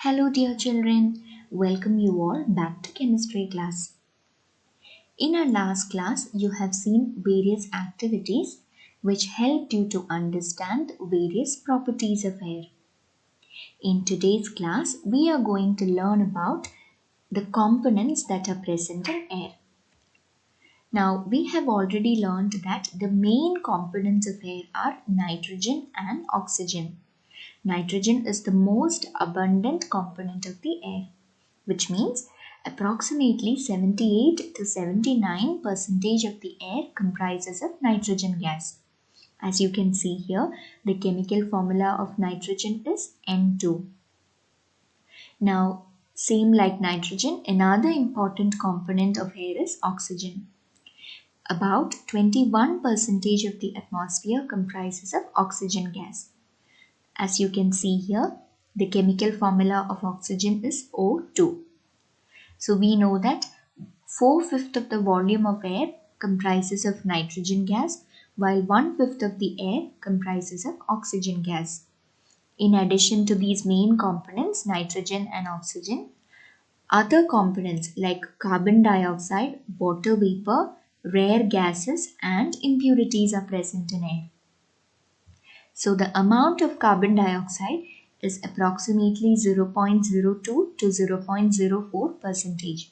Hello, dear children. Welcome you all back to chemistry class. In our last class, you have seen various activities which helped you to understand various properties of air. In today's class, we are going to learn about the components that are present in air. Now, we have already learned that the main components of air are nitrogen and oxygen. Nitrogen is the most abundant component of the air, which means approximately 78 to 79% of the air comprises of nitrogen gas. As you can see here, the chemical formula of nitrogen is N2. Now, same like nitrogen, another important component of air is oxygen. About 21% of the atmosphere comprises of oxygen gas. As you can see here, the chemical formula of oxygen is O2. So we know that 4/5 of the volume of air comprises of nitrogen gas, while 1/5 of the air comprises of oxygen gas. In addition to these main components, nitrogen and oxygen, other components like carbon dioxide, water vapor, rare gases, and impurities are present in air. So the amount of carbon dioxide is approximately 0.02 to 0.04%.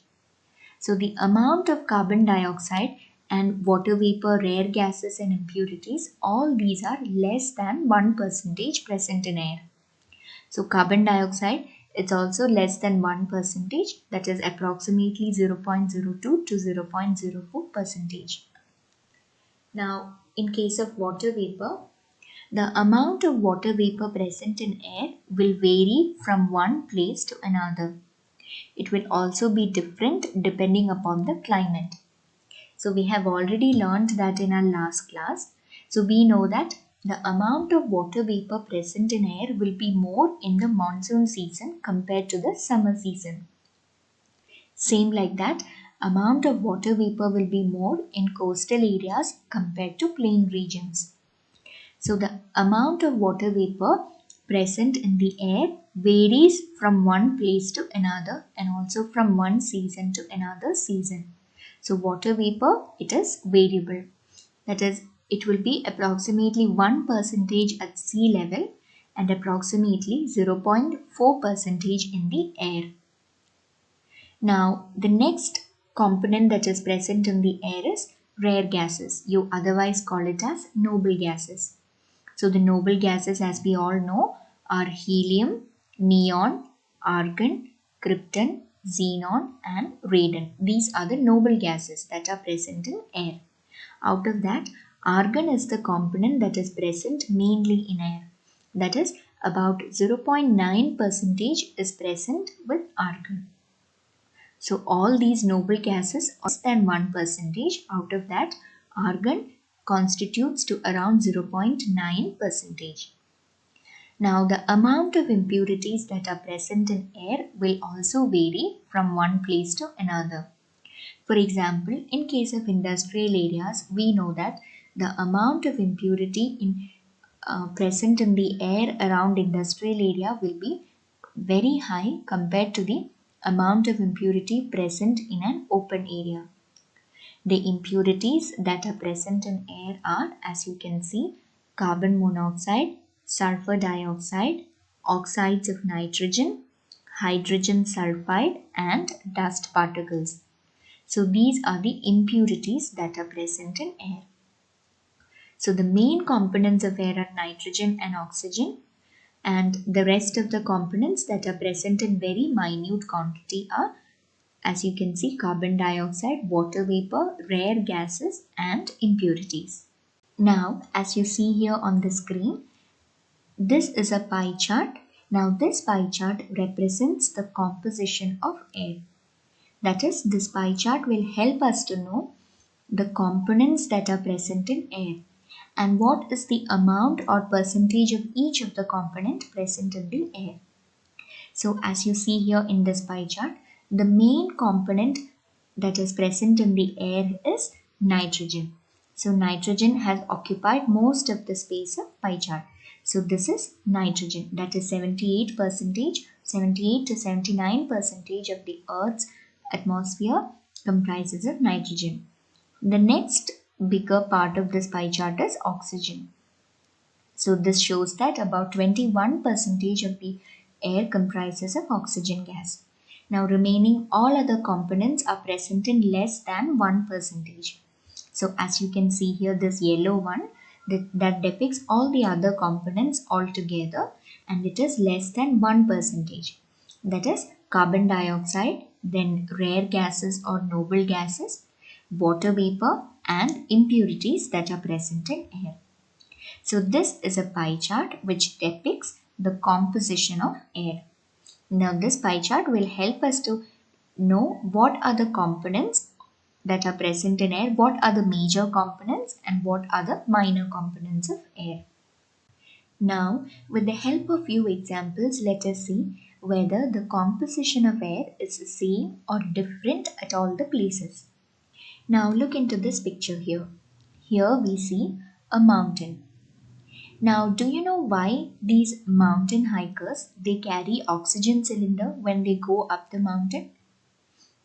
So the amount of carbon dioxide and water vapor, rare gases and impurities, all these are less than 1% present in air. So carbon dioxide, it's also less than 1%, that is approximately 0.02 to 0.04%. Now, in case of water vapor, the amount of water vapor present in air will vary from one place to another. It will also be different depending upon the climate. So we have already learned that in our last class. So we know that the amount of water vapor present in air will be more in the monsoon season compared to the summer season. Same like that, amount of water vapor will be more in coastal areas compared to plain regions. So the amount of water vapor present in the air varies from one place to another and also from one season to another season. So water vapor, it is variable. That is, it will be approximately 1% at sea level and approximately 0.4% in the air. Now, the next component that is present in the air is rare gases. You otherwise call it as noble gases. So the noble gases, as we all know, are helium, neon, argon, krypton, xenon and radon. These are the noble gases that are present in air. Out of that, argon is the component that is present mainly in air. That is, about 0.9% is present with argon. So all these noble gases are less than 1%. Out of that, argon constitutes to around 0.9%. Now the amount of impurities that are present in air will also vary from one place to another. For example, in case of industrial areas, we know that the amount of impurity present in the air around industrial area will be very high compared to the amount of impurity present in an open area. The impurities that are present in air are, as you can see, carbon monoxide, sulfur dioxide, oxides of nitrogen, hydrogen sulfide and dust particles. So these are the impurities that are present in air. So the main components of air are nitrogen and oxygen, and the rest of the components that are present in very minute quantity are, as you can see, carbon dioxide, water vapor, rare gases and impurities. Now, as you see here on the screen, this is a pie chart. Now, this pie chart represents the composition of air. That is, this pie chart will help us to know the components that are present in air and what is the amount or percentage of each of the component present in the air. So, as you see here in this pie chart, the main component that is present in the air is nitrogen. So nitrogen has occupied most of the space of pie chart. So this is nitrogen, that is 78%. 78 to 79% of the Earth's atmosphere comprises of nitrogen. The next bigger part of this pie chart is oxygen. So this shows that about 21% of the air comprises of oxygen gas. Now remaining all other components are present in less than 1%. So as you can see here, this yellow one that depicts all the other components altogether, and it is less than 1%. That is carbon dioxide, then rare gases or noble gases, water vapor, and impurities that are present in air. So this is a pie chart which depicts the composition of air. Now this pie chart will help us to know what are the components that are present in air, what are the major components and what are the minor components of air. Now with the help of few examples, let us see whether the composition of air is the same or different at all the places. Now look into this picture here. Here we see a mountain. Now, do you know why these mountain hikers they carry oxygen cylinder when they go up the mountain?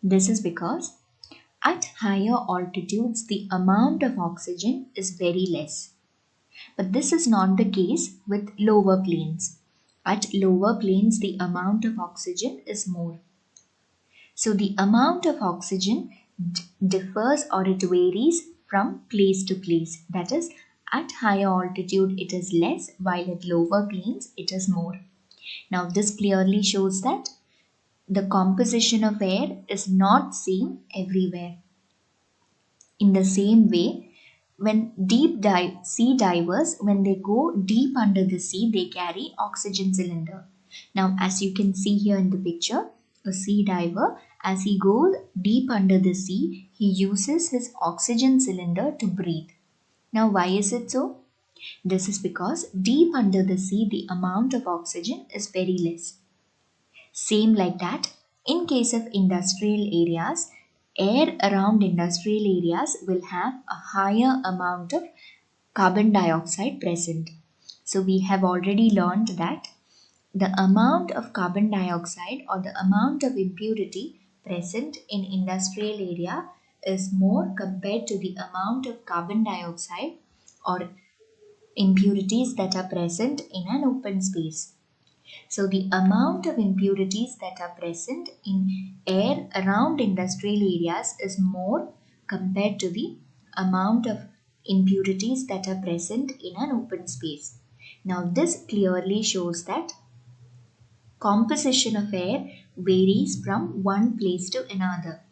This is because at higher altitudes the amount of oxygen is very less. But this is not the case with lower plains. At lower plains the amount of oxygen is more. So the amount of oxygen differs or it varies from place to place. That is, at higher altitude it is less, while at lower plains it is more. Now this clearly shows that the composition of air is not same everywhere. In the same way, when sea divers, when they go deep under the sea, they carry oxygen cylinder. Now as you can see here in the picture, a sea diver, as he goes deep under the sea, he uses his oxygen cylinder to breathe. Now why is it so? This is because deep under the sea the amount of oxygen is very less. Same like that, in case of industrial areas, air around industrial areas will have a higher amount of carbon dioxide present. So we have already learned that the amount of carbon dioxide or the amount of impurity present in industrial area is more compared to the amount of carbon dioxide or impurities that are present in an open space. So the amount of impurities that are present in air around industrial areas is more compared to the amount of impurities that are present in an open space. Now this clearly shows that composition of air varies from one place to another.